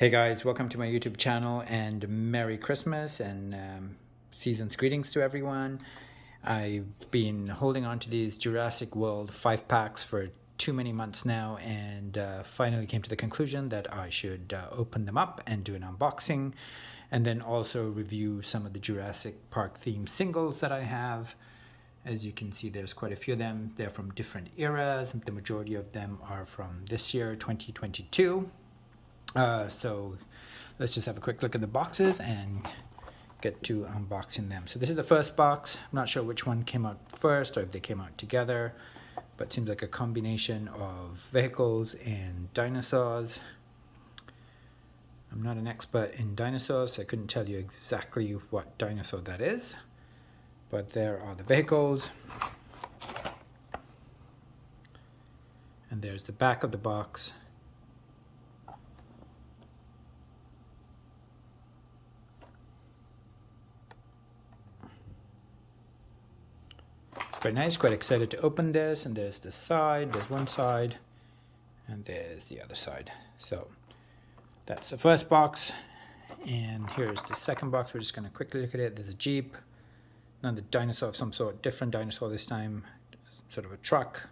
Hey guys, welcome to my YouTube channel and Merry Christmas and season's greetings to everyone. I've been holding on to these Jurassic World 5-packs for too many months now and finally came to the conclusion that I should open them up and do an unboxing and then also review some of the Jurassic Park themed singles that I have. As you can see, there's quite a few of them. They're from different eras. The majority of them are from this year, 2022. So let's just have a quick look at the boxes and get to unboxing them. So this is the first box. I'm not sure which one came out first or if they came out together, but it seems like a combination of vehicles and dinosaurs. I'm not an expert in dinosaurs, so I couldn't tell you exactly what dinosaur that is, but there are the vehicles. And there's the back of the box. Quite nice, quite excited to open this. And there's the side, there's one side, and there's the other side. So that's the first box, and here's the second box. We're just going to quickly look at it. There's a Jeep, another dinosaur of some sort, different dinosaur this time, sort of a truck,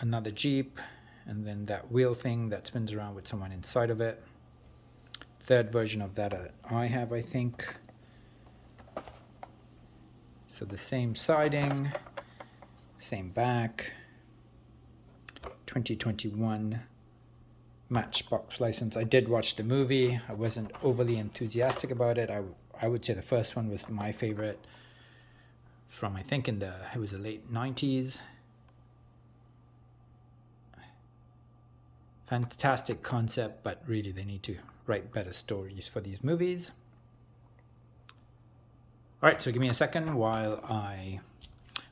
another Jeep, and then that wheel thing that spins around with someone inside of it. Third version of that I have, I think. So the same siding, same back, 2021 Matchbox license. I did watch the movie. I wasn't overly enthusiastic about it. I would say the first one was my favorite from, I think, it was the late 90s. Fantastic concept, but really they need to write better stories for these movies. All right, so give me a second while I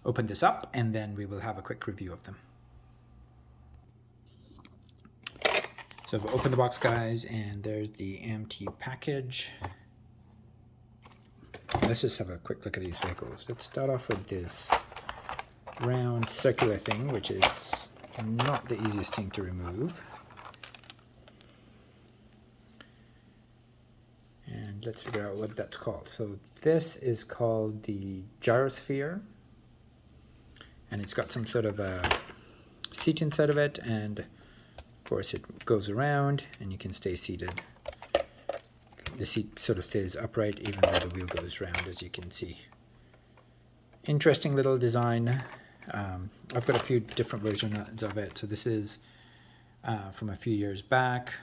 open this up and then we will have a quick review of them. So I've opened the box, guys, and there's the empty package. Let's just have a quick look at these vehicles. Let's start off with this round circular thing, which is not the easiest thing to remove. And let's figure out what that's called. So this is called the gyrosphere, and it's got some sort of a seat inside of it, and of course it goes around and you can stay seated. The seat sort of stays upright even though the wheel goes round, as you can see. Interesting little design. I've got a few different versions of it. So this is from a few years back.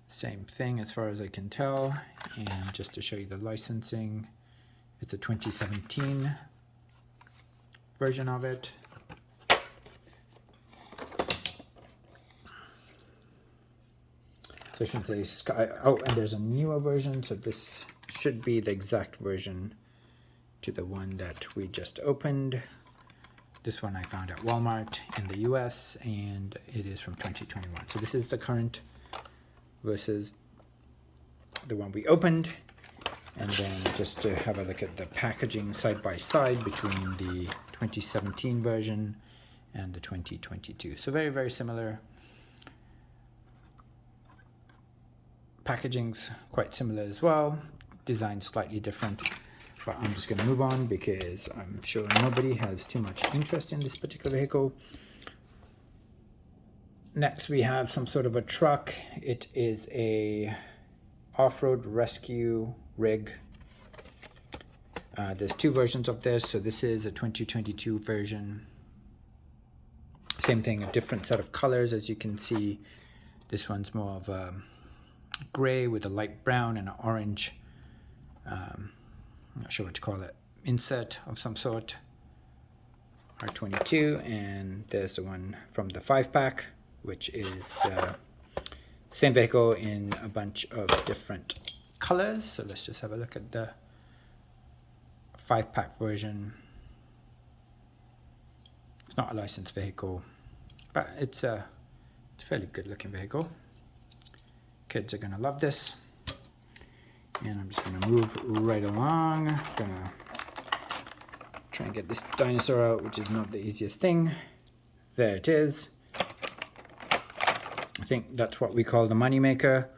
Same thing as far as I can tell, and just to show you the licensing, it's a 2017 version of it. So I shouldn't say Sky. Oh, and there's a newer version, so this should be the exact version to the one that we just opened. This one I found at Walmart in the US, and it is from 2021. So this is the current versus the one we opened, and then just to have a look at the packaging side by side between the 2017 version and the 2022. So very, very similar. Packaging's quite similar as well. Design slightly different, but I'm just going to move on because I'm sure nobody has too much interest in this particular vehicle. Next, we have some sort of a truck. It is a off-road rescue rig. There's two versions of this. So this is a 2022 version. Same thing, a different set of colors. As you can see, this one's more of a gray with a light brown and an orange, I'm not sure what to call it, insert of some sort. R22, and there's the one from the 5-pack, which is same vehicle in a bunch of different colors. So let's just have a look at the 5-pack version. It's not a licensed vehicle, but it's a fairly good looking vehicle. Kids are gonna love this. And I'm just gonna move right along. Gonna try and get this dinosaur out, which is not the easiest thing. There it is. think that's what we call the money maker.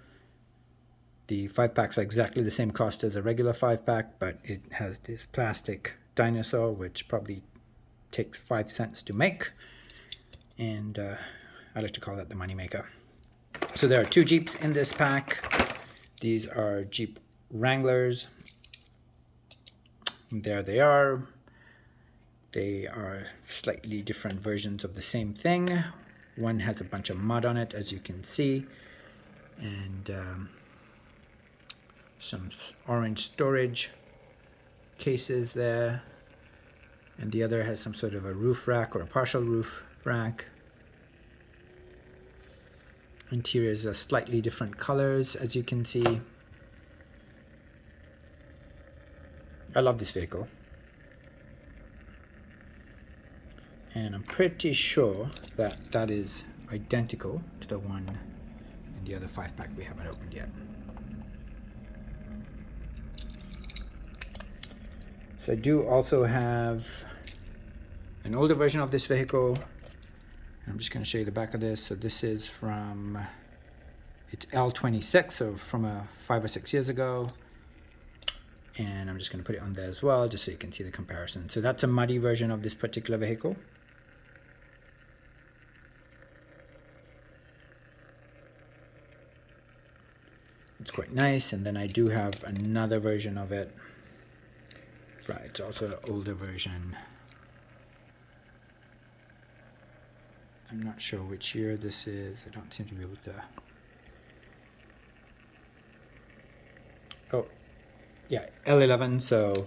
The 5-packs are exactly the same cost as a regular 5-pack, but it has this plastic dinosaur, which probably takes 5 cents to make. And I like to call that the money maker. So there are 2 Jeeps in this pack. These are Jeep Wranglers. And there they are. They are slightly different versions of the same thing. One has a bunch of mud on it, as you can see, and some orange storage cases there. And the other has some sort of a roof rack or a partial roof rack. Interiors are slightly different colors, as you can see. I love this vehicle. And I'm pretty sure that that is identical to the one in the other 5-pack we haven't opened yet. So I do also have an older version of this vehicle. I'm just going to show you the back of this. So this is from, it's L26, so from 5 or 6 years ago. And I'm just going to put it on there as well, just so you can see the comparison. So that's a muddy version of this particular vehicle. It's quite nice. And then I do have another version of it. Right, it's also an older version. I'm not sure which year this is. I don't seem to be able to. Oh, yeah, L11. So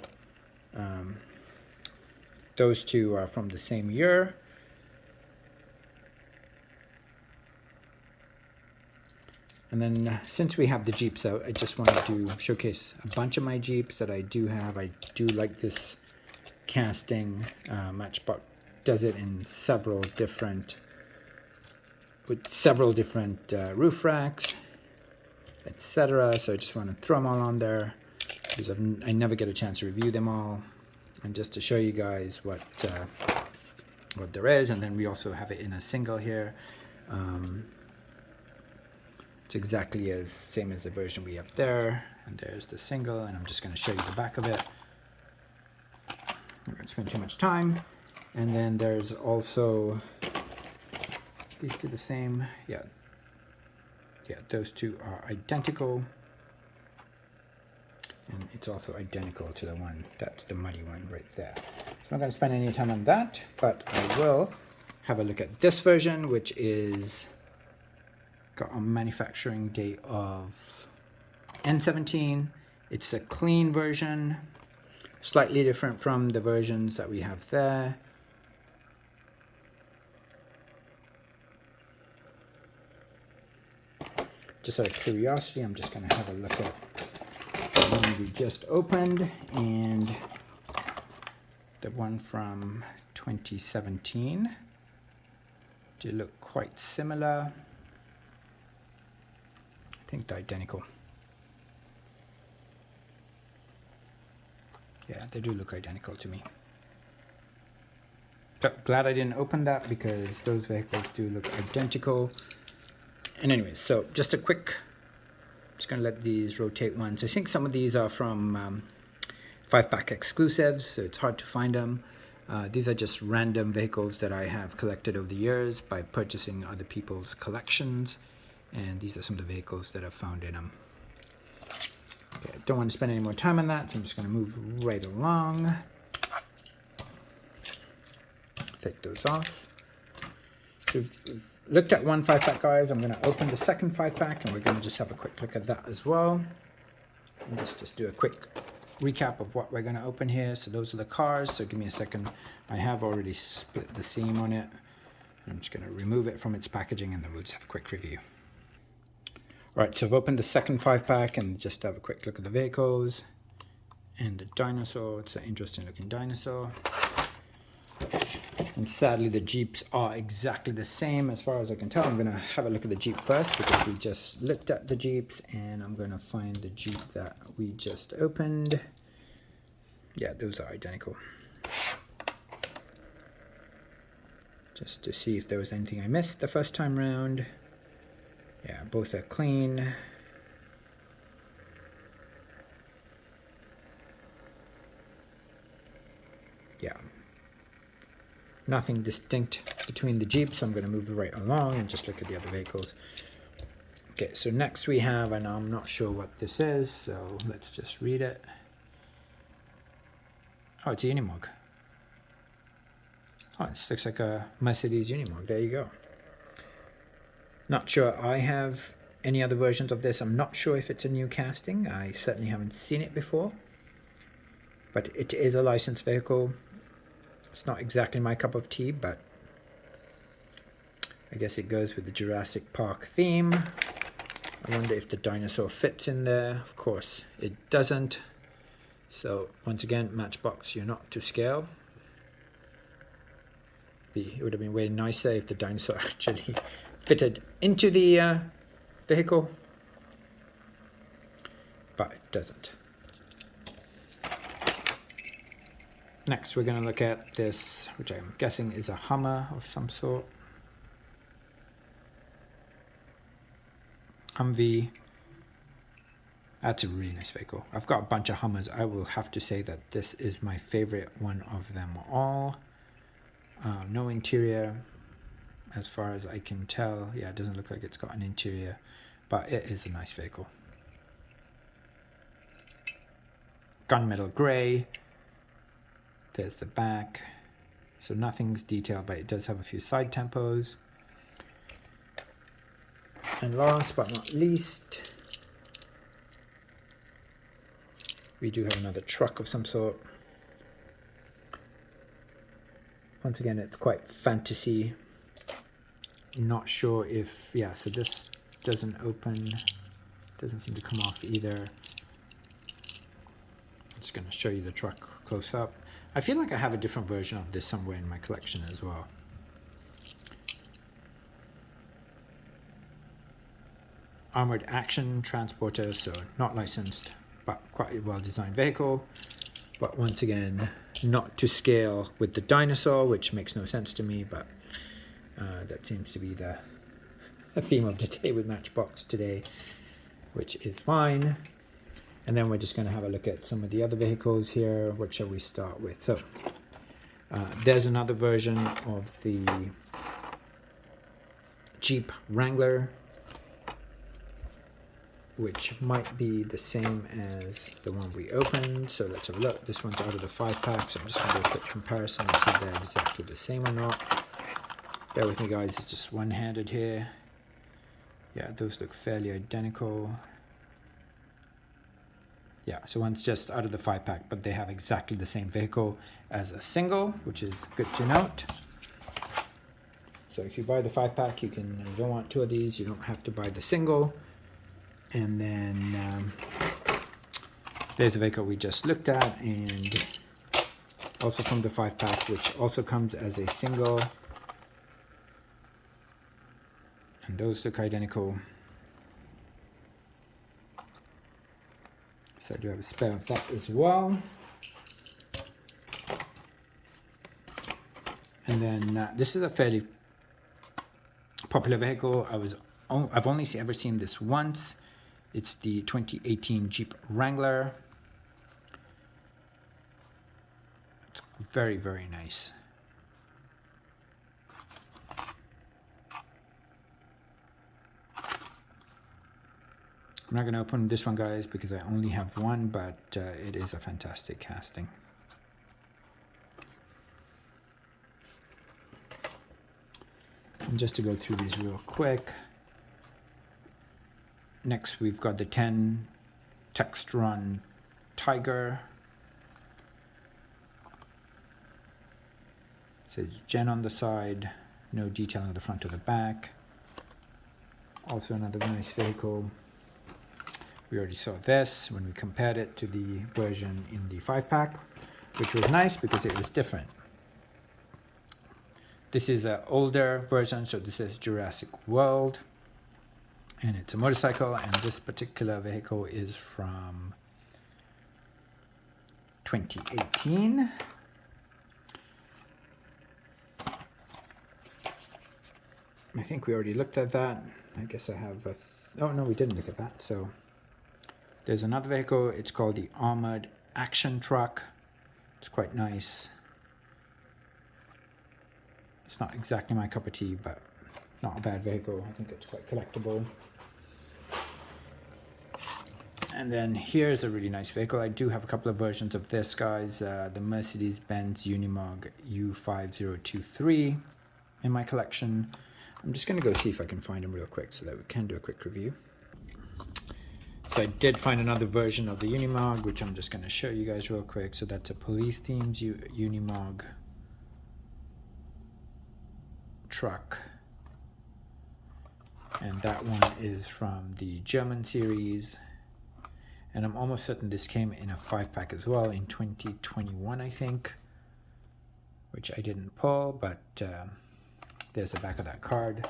those two are from the same year. And then since we have the Jeeps out, I just wanted to showcase a bunch of my Jeeps that I do have. I do like this casting. Matchbox does it in several different, with several different roof racks, etc. So I just want to throw them all on there because I never get a chance to review them all, and just to show you guys what there is. And then we also have it in a single here. It's exactly as same as the version we have there, and there's the single, and I'm just going to show you the back of it. I'm going to spend too much time. And then there's also these two the same. Yeah, those two are identical, and it's also identical to the one that's the muddy one right there. So I'm not going to spend any time on that, but I will have a look at this version, which is got a manufacturing date of N17. It's a clean version, slightly different from the versions that we have there. Just out of curiosity, I'm just going to have a look at the one we just opened and the one from 2017. They look quite similar. I think they're identical. Yeah, they do look identical to me. But glad I didn't open that because those vehicles do look identical. And anyways, so just a quick, just gonna let these rotate once. I think some of these are from 5-pack exclusives, so it's hard to find them. These are just random vehicles that I have collected over the years by purchasing other people's collections. And these are some of the vehicles that I've found in them. Okay, I don't want to spend any more time on that, so I'm just going to move right along. Take those off. So we've looked at one 5-pack, guys. I'm going to open the second 5-pack, and we're going to just have a quick look at that as well. And just do a quick recap of what we're going to open here. So those are the cars. So give me a second. I have already split the seam on it. I'm just going to remove it from its packaging, and then we'll just have a quick review. All right, so I've opened the second 5-pack and just have a quick look at the vehicles and the dinosaur. It's an interesting looking dinosaur. And sadly, the Jeeps are exactly the same as far as I can tell. I'm gonna have a look at the Jeep first because we just looked at the Jeeps, and I'm gonna find the Jeep that we just opened. Yeah, those are identical. Just to see if there was anything I missed the first time round. Yeah, both are clean. Yeah. Nothing distinct between the Jeep, so I'm going to move right along and just look at the other vehicles. Okay, so next we have, and I'm not sure what this is, so let's just read it. Oh, it's a Unimog. Oh, this looks like a Mercedes Unimog. There you go. Not sure I have any other versions of this. I'm not sure if it's a new casting. I certainly haven't seen it before. But it is a licensed vehicle. It's not exactly my cup of tea, but I guess it goes with the Jurassic Park theme. I wonder if the dinosaur fits in there. Of course, it doesn't. So once again, Matchbox, you're not to scale. It would have been way nicer if the dinosaur actually fitted into the vehicle, but it doesn't. Next, we're going to look at this, which I'm guessing is a Hummer of some sort. Humvee. That's a really nice vehicle. I've got a bunch of Hummers. I will have to say that this is my favorite one of them all. No interior, as far as I can tell. Yeah, it doesn't look like it's got an interior, but it is a nice vehicle. Gunmetal gray. There's the back. So nothing's detailed, but it does have a few side tempos. And last but not least, we do have another truck of some sort. Once again, it's quite fantasy. Not sure if, yeah, so this doesn't open, doesn't seem to come off either. I'm just going to show you the truck close up. I feel like I have a different version of this somewhere in my collection as well. Armored action transporter, so not licensed, but quite a well-designed vehicle. But once again, not to scale with the dinosaur, which makes no sense to me, but that seems to be the theme of the day with Matchbox today, which is fine. And then we're just going to have a look at some of the other vehicles here. What shall we start with? So there's another version of the Jeep Wrangler, which might be the same as the one we opened. So let's have a look. This one's out of the 5-pack, so I'm just going to do a quick comparison and see if they're exactly the same or not. Bear with me, guys. It's just one-handed here. Yeah, those look fairly identical. Yeah, so one's just out of the 5-pack, but they have exactly the same vehicle as a single, which is good to note. So if you buy the 5-pack, you don't want two of these, you don't have to buy the single. And then there's the vehicle we just looked at, and also from the 5-pack, which also comes as a single. And those look identical. So I do have a spare of that as well. And then this is a fairly popular vehicle. I've only ever seen this once. It's the 2018 Jeep Wrangler. It's very, very nice. I'm not going to open this one, guys, because I only have one, but it is a fantastic casting. And just to go through these real quick. Next, we've got the 10 Text Run Tiger. It says Gen on the side, no detailing on the front or the back. Also another nice vehicle. We already saw this when we compared it to the version in the 5-pack, which was nice because it was different. This is an older version, so this is Jurassic World. And it's a motorcycle, and this particular vehicle is from 2018. I think we already looked at that. I guess I have a... oh no, we didn't look at that. So there's another vehicle. It's called the Armored Action Truck. It's quite nice. It's not exactly my cup of tea, but not a bad vehicle. I think it's quite collectible. And then here's a really nice vehicle. I do have a couple of versions of this, guys. The Mercedes-Benz Unimog U5023 in my collection. I'm just going to go see if I can find them real quick so that we can do a quick review. So I did find another version of the Unimog, which I'm just going to show you guys real quick. So that's a police themed Unimog truck. And that one is from the German series. And I'm almost certain this came in a 5-pack as well in 2021, I think, which I didn't pull, but there's the back of that card.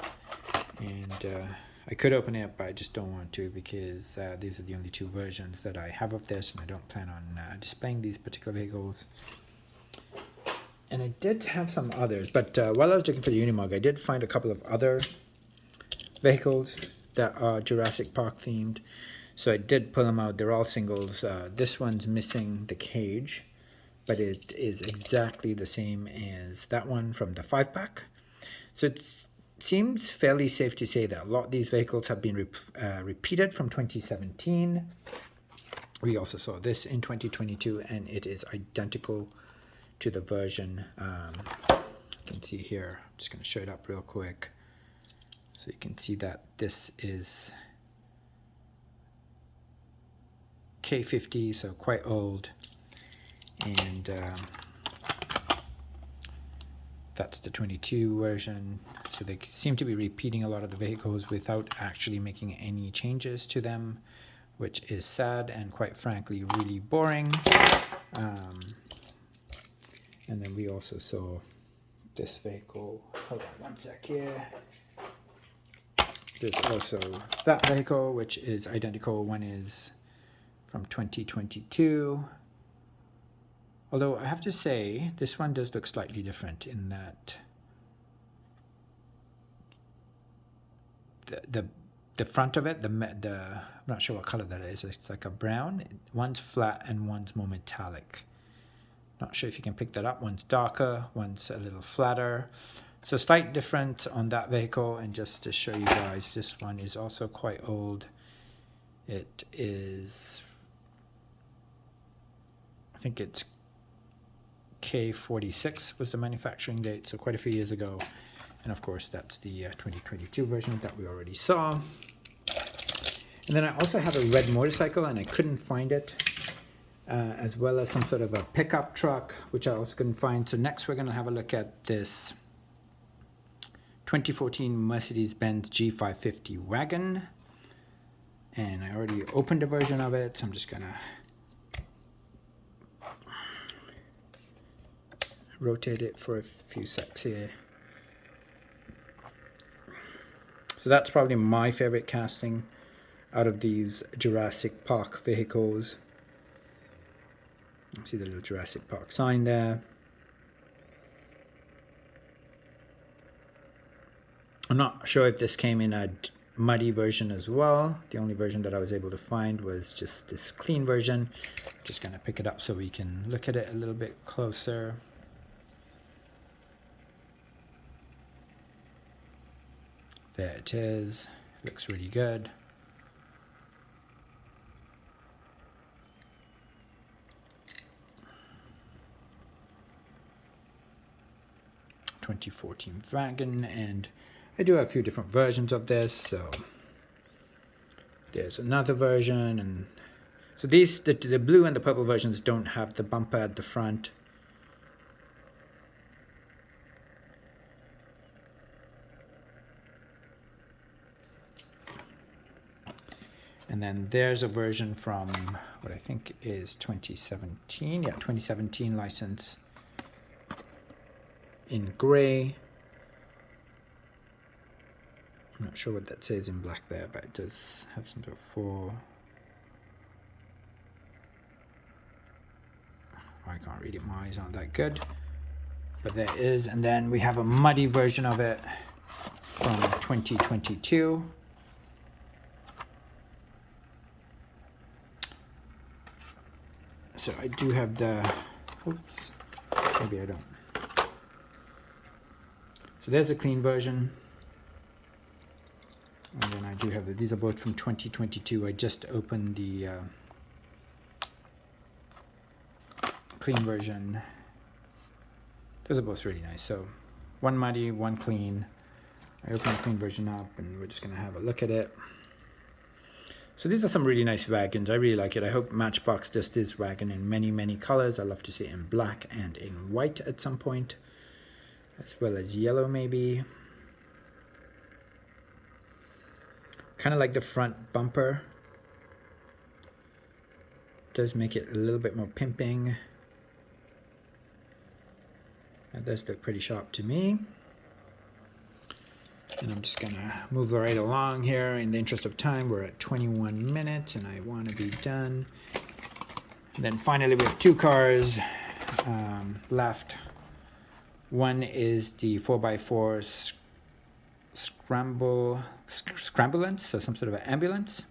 And I could open it, but I just don't want to because these are the only two versions that I have of this, and I don't plan on displaying these particular vehicles. And I did have some others, but while I was looking for the Unimog, I did find a couple of other vehicles that are Jurassic Park themed. So I did pull them out. They're all singles. This one's missing the cage, but it is exactly the same as that one from the 5-pack. So it seems fairly safe to say that a lot of these vehicles have been repeated from 2017. We also saw this in 2022, and it is identical to the version. You can see here. I'm just going to show it up real quick. So you can see that this is K50, so quite old, and that's the 22 version. So they seem to be repeating a lot of the vehicles without actually making any changes to them, which is sad and quite frankly really boring. And then we also saw this vehicle. Hold on one sec here. There's also that vehicle, which is identical. One is from 2022. Although I have to say, this one does look slightly different in that the front of it, I'm not sure what color that is. It's like a brown. One's flat and one's more metallic. Not sure if you can pick that up. One's darker, one's a little flatter. So slight difference on that vehicle. And just to show you guys, this one is also quite old. It is, I think it's K46 was the manufacturing date, so quite a few years ago. And of course, that's the 2022 version that we already saw. And then I also have a red motorcycle, and I couldn't find it, as well as some sort of a pickup truck, which I also couldn't find. So next we're going to have a look at this 2014 Mercedes-Benz G550 wagon. And I already opened a version of it, so I'm just going to rotate it for a few seconds here. So that's probably my favorite casting out of these Jurassic Park vehicles. See the little Jurassic Park sign there. I'm not sure if this came in a muddy version as well. The only version that I was able to find was just this clean version. Just going to pick it up so we can look at it a little bit closer. There it is. Looks really good. '14 wagon, and I do have a few different versions of this. So there's another version, and so these the blue and the purple versions don't have the bumper at the front. And then there's a version from what I think is 2017. Yeah, 2017 license in gray. I'm not sure what that says in black there, but it does have some sort of four. I can't read it, my eyes aren't that good. But there is, and then we have a muddy version of it. from 2022. So I do have the, oops, maybe I don't. So there's a clean version. And then I do have these are both from 2022. I just opened the clean version. Those are both really nice. So one muddy, one clean. I opened the clean version up and we're just gonna have a look at it. So these are some really nice wagons. I really like it. I hope Matchbox does this wagon in many, many colors. I love to see it in black and in white at some point, as well as yellow maybe. Kind of like the front bumper. Does make it a little bit more pimping. That does look pretty sharp to me. And I'm just gonna move right along here. In the interest of time, we're at 21 minutes and I want to be done. And then finally we have two cars left. One is the 4x4 scrambulance, so some sort of an ambulance.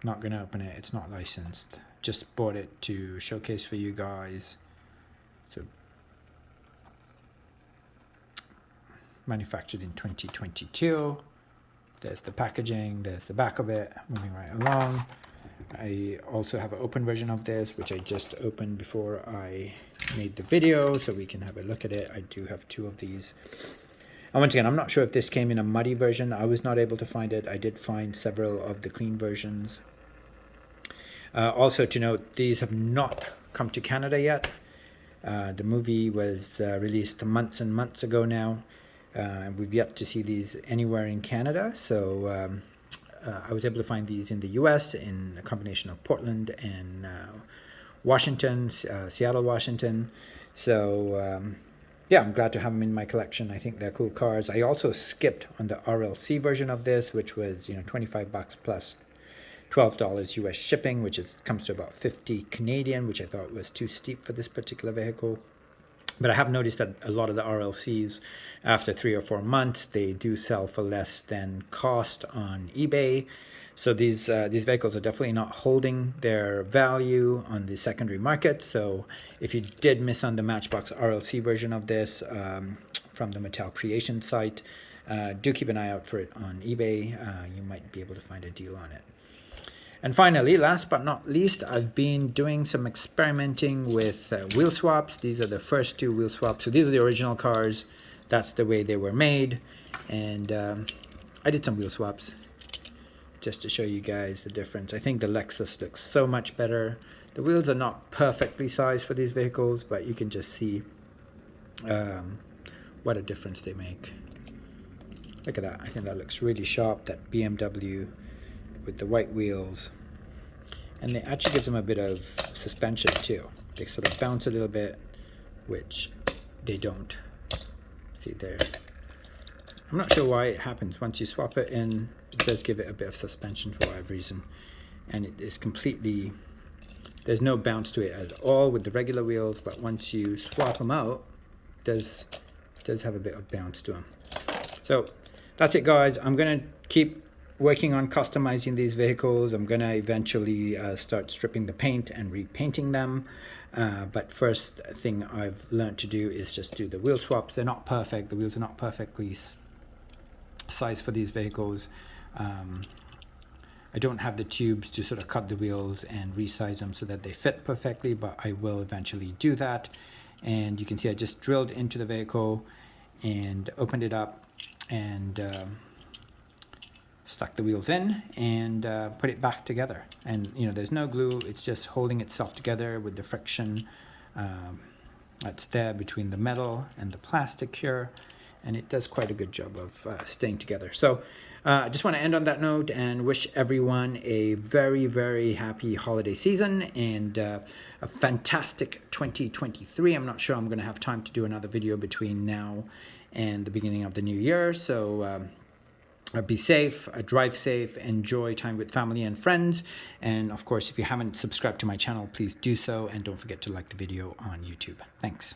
Not gonna open it, it's not licensed. Just bought it to showcase for you guys. So manufactured in 2022. There's the packaging, there's the back of it, moving right along. I also have an open version of this, which I just opened before I made the video, so we can have a look at it. I do have two of these. And once again, I'm not sure if this came in a muddy version. I was not able to find it. I did find several of the clean versions. Also to note, these have not come to Canada yet. The movie was released months and months ago now. We've yet to see these anywhere in Canada. So I was able to find these in the US in a combination of Portland and Washington, Seattle, Washington. So yeah, I'm glad to have them in my collection. I think they're cool cars. I also skipped on the RLC version of this, which was, you know, 25 bucks plus $12 US shipping, which comes to about 50 Canadian, which I thought was too steep for this particular vehicle. But I have noticed that a lot of the RLCs, after 3 or 4 months, they do sell for less than cost on eBay. So these vehicles are definitely not holding their value on the secondary market. So if you did miss on the Matchbox RLC version of this from the Mattel Creation site, do keep an eye out for it on eBay. You might be able to find a deal on it. And finally, last but not least, I've been doing some experimenting with wheel swaps. These are the first two wheel swaps. So these are the original cars. That's the way they were made. And I did some wheel swaps just to show you guys the difference. I think the Lexus looks so much better. The wheels are not perfectly sized for these vehicles, but you can just see what a difference they make. Look at that. I think that looks really sharp, that BMW with the white wheels, and it actually gives them a bit of suspension too. They sort of bounce a little bit, which they don't. See there. I'm not sure why it happens. Once you swap it in, it does give it a bit of suspension for whatever reason, and it is completely, there's no bounce to it at all with the regular wheels, but once you swap them out, it does have a bit of bounce to them. So that's it, guys. I'm gonna keep working on customizing these vehicles. I'm gonna eventually start stripping the paint and repainting them. But first thing I've learned to do is just do the wheel swaps. They're not perfect. The wheels are not perfectly sized for these vehicles. I don't have the tubes to sort of cut the wheels and resize them so that they fit perfectly, but I will eventually do that. And you can see I just drilled into the vehicle and opened it up and stuck the wheels in and put it back together. And you know, there's no glue, it's just holding itself together with the friction that's there between the metal and the plastic here, and it does quite a good job of staying together. So I just want to end on that note and wish everyone a very, very happy holiday season and a fantastic 2023. I'm not sure I'm going to have time to do another video between now and the beginning of the new year, so Be safe, drive safe, enjoy time with family and friends. And of course, if you haven't subscribed to my channel, please do so. And don't forget to like the video on YouTube. Thanks.